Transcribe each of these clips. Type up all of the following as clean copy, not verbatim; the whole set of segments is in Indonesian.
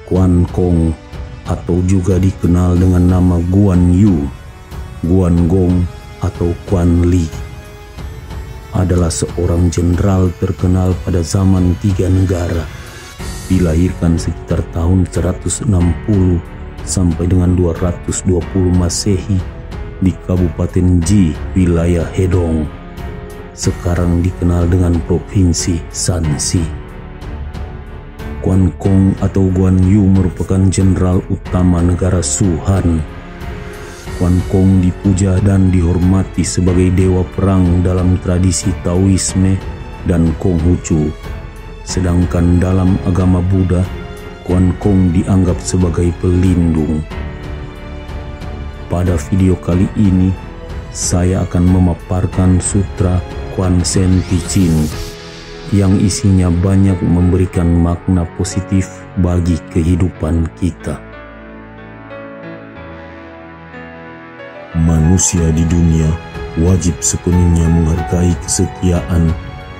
Quan Kong atau juga dikenal dengan nama Guan Yu, Guan Gong atau Quan Li adalah seorang jenderal terkenal pada zaman Tiga Negara. Dilahirkan sekitar tahun 160 sampai dengan 220 Masehi di Kabupaten Ji, wilayah Hedong. Sekarang dikenal dengan Provinsi Shanxi. Quan Kong atau Guan Yu merupakan jenderal utama negara Shu Han. Quan Kong dipuja dan dihormati sebagai dewa perang dalam tradisi Taoisme dan Konghucu. Sedangkan dalam agama Buddha, Quan Kong dianggap sebagai pelindung. Pada video kali ini, saya akan memaparkan Sutra Quan Shen Tichin yang isinya banyak memberikan makna positif bagi kehidupan kita. Manusia di dunia wajib sepenuhnya menghargai kesetiaan,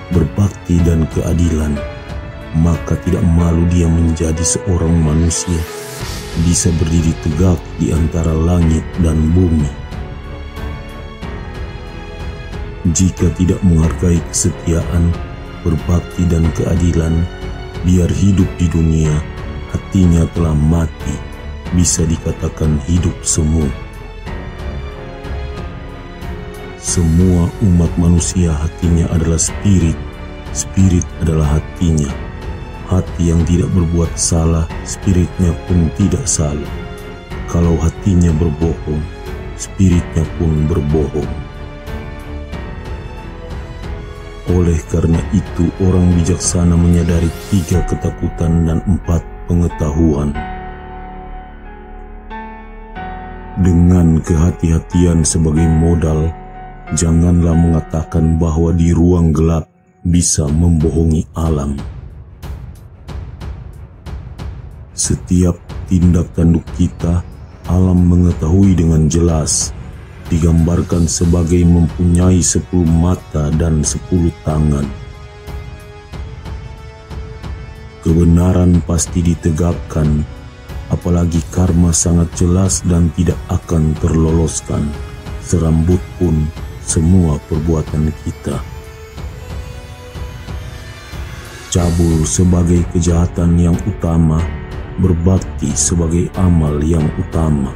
berbakti dan keadilan. Maka tidak malu dia menjadi seorang manusia, bisa berdiri tegak di antara langit dan bumi. Jika tidak menghargai kesetiaan, berbakti dan keadilan, biar hidup di dunia, hatinya telah mati, bisa dikatakan hidup semu. Semua umat manusia hatinya adalah spirit, spirit adalah hatinya. Hati yang tidak berbuat salah, spiritnya pun tidak salah. Kalau hatinya berbohong, spiritnya pun berbohong. Oleh karena itu, orang bijaksana menyadari 3 ketakutan dan 4 pengetahuan. Dengan kehati-hatian sebagai modal, janganlah mengatakan bahwa di ruang gelap bisa membohongi alam. Setiap tindak tanduk kita, alam mengetahui dengan jelas. Digambarkan sebagai mempunyai 10 mata dan 10 tangan. Kebenaran pasti ditegakkan, apalagi karma sangat jelas dan tidak akan terloloskan, serambut pun semua perbuatan kita. Cabul sebagai kejahatan yang utama, berbakti sebagai amal yang utama.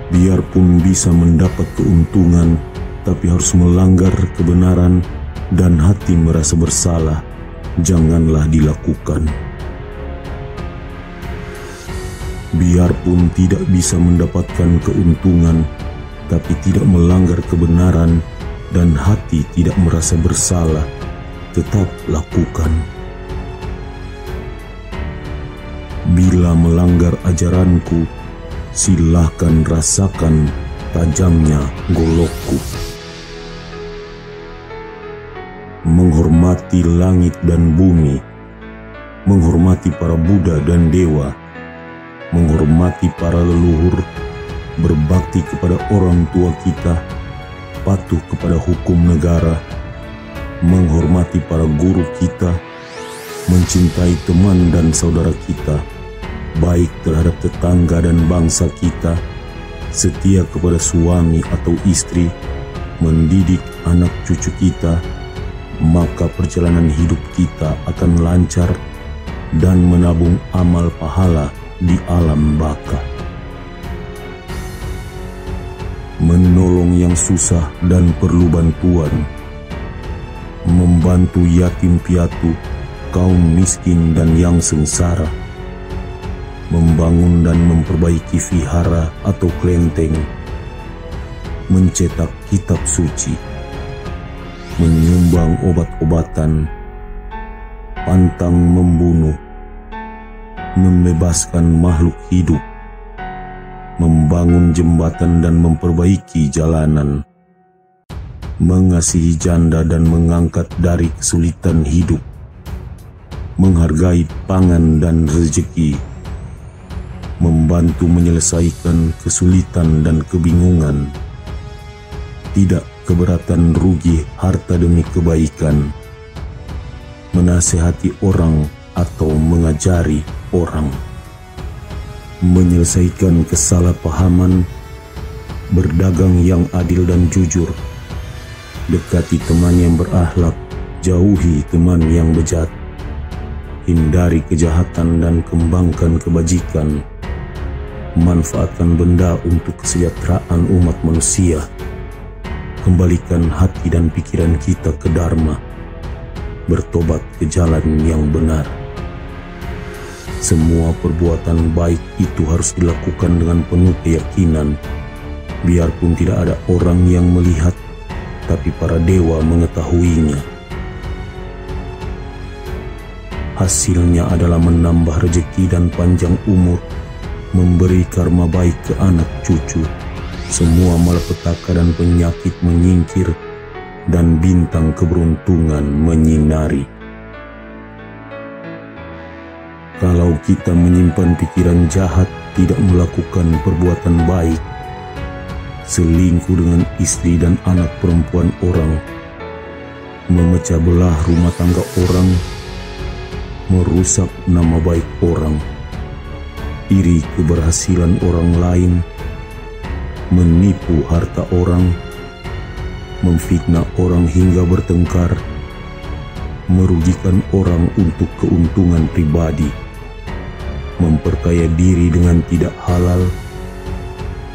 Biarpun bisa mendapat keuntungan, tapi harus melanggar kebenaran dan hati merasa bersalah, janganlah dilakukan. Biarpun tidak bisa mendapatkan keuntungan, tapi tidak melanggar kebenaran dan hati tidak merasa bersalah, tetap lakukan. Bila melanggar ajaranku, silahkan rasakan tajamnya golokku. Menghormati langit dan bumi, menghormati para Buddha dan dewa, menghormati para leluhur, berbakti kepada orang tua kita, patuh kepada hukum negara, menghormati para guru kita, mencintai teman dan saudara kita, baik terhadap tetangga dan bangsa kita, setia kepada suami atau istri, mendidik anak cucu kita, maka perjalanan hidup kita akan lancar dan menabung amal pahala di alam baka. Menolong yang susah dan perlu bantuan, membantu yatim piatu, kaum miskin dan yang sengsara, membangun dan memperbaiki vihara atau kelenteng, mencetak kitab suci, menyumbang obat-obatan, pantang membunuh, membebaskan makhluk hidup, membangun jembatan dan memperbaiki jalanan, mengasihi janda dan mengangkat dari kesulitan hidup, menghargai pangan dan rezeki, membantu menyelesaikan kesulitan dan kebingungan, tidak keberatan rugi harta demi kebaikan, menasehati orang atau mengajari orang. Menyelesaikan kesalahpahaman, berdagang yang adil dan jujur, dekati teman yang berakhlak, jauhi teman yang bejat, hindari kejahatan dan kembangkan kebajikan, manfaatkan benda untuk kesejahteraan umat manusia, kembalikan hati dan pikiran kita ke Dharma, bertobat ke jalan yang benar. Semua perbuatan baik itu harus dilakukan dengan penuh keyakinan, biarpun tidak ada orang yang melihat, tapi para dewa mengetahuinya. Hasilnya adalah menambah rezeki dan panjang umur, memberi karma baik ke anak cucu, semua malapetaka dan penyakit menyingkir, dan bintang keberuntungan menyinari. Kalau kita menyimpan pikiran jahat, tidak melakukan perbuatan baik, selingkuh dengan istri dan anak perempuan orang, memecah belah rumah tangga orang, merusak nama baik orang, iri keberhasilan orang lain, menipu harta orang, memfitnah orang hingga bertengkar, merugikan orang untuk keuntungan pribadi, memperkaya diri dengan tidak halal,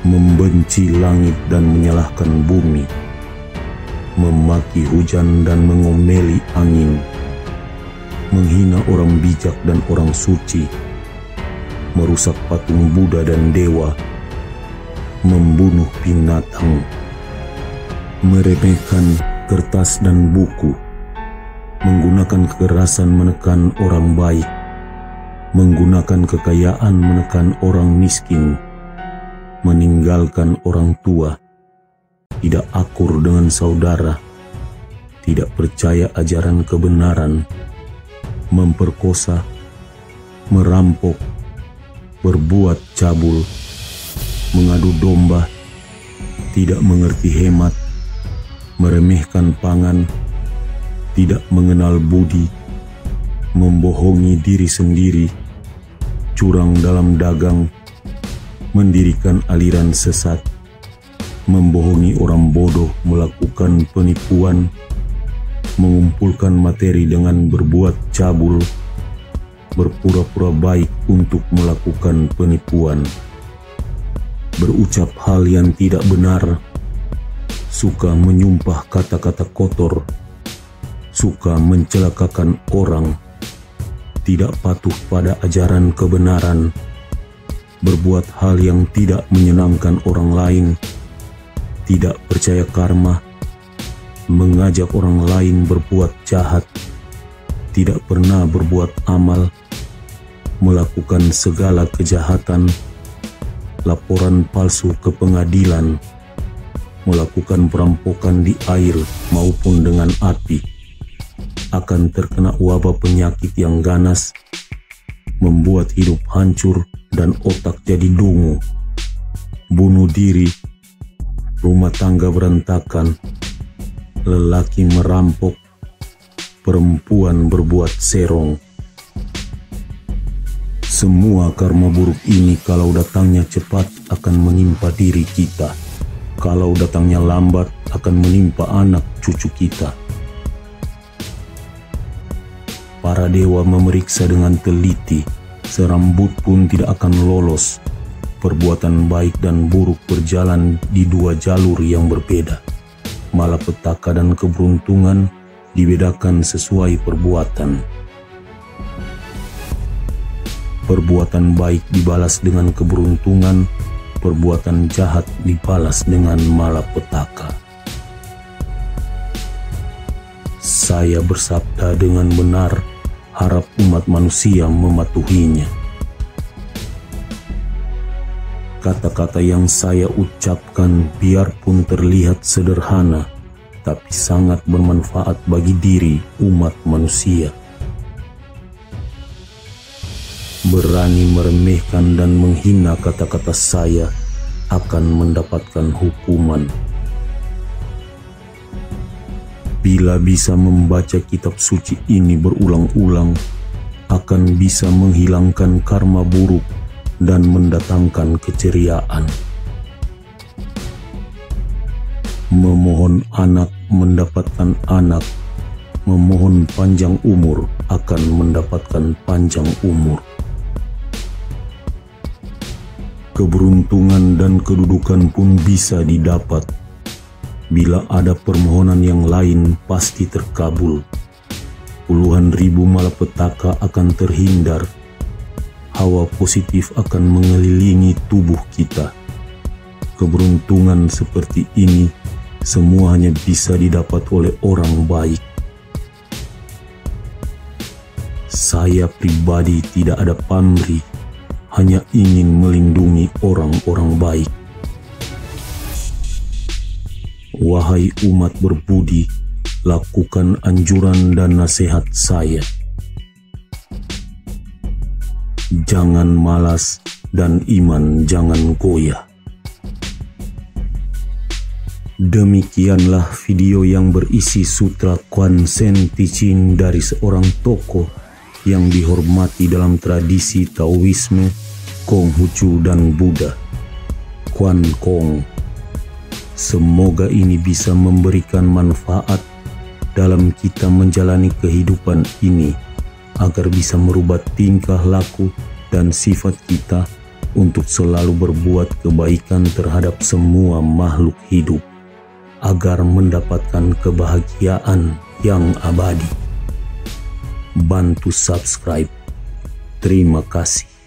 membenci langit dan menyalahkan bumi, memaki hujan dan mengomeli angin, menghina orang bijak dan orang suci, merusak patung Buddha dan dewa, membunuh binatang, meremehkan kertas dan buku, menggunakan kekerasan menekan orang baik, menggunakan kekayaan menekan orang miskin, meninggalkan orang tua, tidak akur dengan saudara, tidak percaya ajaran kebenaran, memperkosa, merampok, berbuat cabul, mengadu domba, tidak mengerti hemat, meremehkan pangan, tidak mengenal budi, membohongi diri sendiri, curang dalam dagang, mendirikan aliran sesat, membohongi orang bodoh, melakukan penipuan, mengumpulkan materi dengan berbuat cabul, berpura-pura baik untuk melakukan penipuan, berucap hal yang tidak benar, suka menyumpah kata-kata kotor, suka mencelakakan orang, tidak patuh pada ajaran kebenaran, berbuat hal yang tidak menyenangkan orang lain, tidak percaya karma, mengajak orang lain berbuat jahat, tidak pernah berbuat amal, melakukan segala kejahatan, laporan palsu ke pengadilan, melakukan perampokan di air maupun dengan api, akan terkena wabah penyakit yang ganas, membuat hidup hancur dan otak jadi dungu, bunuh diri, rumah tangga berantakan, lelaki merampok, perempuan berbuat serong. Semua karma buruk ini kalau datangnya cepat akan menimpa diri kita, kalau datangnya lambat akan menimpa anak cucu kita. Para dewa memeriksa dengan teliti, serambut pun tidak akan lolos. Perbuatan baik dan buruk berjalan di dua jalur yang berbeda. Malapetaka dan keberuntungan dibedakan sesuai perbuatan. Perbuatan baik dibalas dengan keberuntungan, perbuatan jahat dibalas dengan malapetaka. Saya bersabda dengan benar, harap umat manusia mematuhinya. Kata-kata yang saya ucapkan biarpun terlihat sederhana, tapi sangat bermanfaat bagi diri umat manusia. Berani meremehkan dan menghina kata-kata saya akan mendapatkan hukuman. Bila bisa membaca kitab suci ini berulang-ulang, akan bisa menghilangkan karma buruk dan mendatangkan keceriaan. Memohon anak mendapatkan anak, memohon panjang umur akan mendapatkan panjang umur. Keberuntungan dan kedudukan pun bisa didapat. Bila ada permohonan yang lain pasti terkabul. Puluhan ribu malapetaka akan terhindar. Hawa positif akan mengelilingi tubuh kita. Keberuntungan seperti ini semua hanya bisa didapat oleh orang baik. Saya pribadi tidak ada pamrih, hanya ingin melindungi orang-orang baik. Wahai umat berbudi, lakukan anjuran dan nasihat saya. Jangan malas dan iman jangan goyah. Demikianlah video yang berisi sutra Kuan Sen Teaching dari seorang tokoh yang dihormati dalam tradisi Taoisme, Konghucu dan Buddha, Quan Kong. Semoga ini bisa memberikan manfaat dalam kita menjalani kehidupan ini, agar bisa merubah tingkah laku dan sifat kita untuk selalu berbuat kebaikan terhadap semua makhluk hidup, agar mendapatkan kebahagiaan yang abadi. Bantu subscribe. Terima kasih.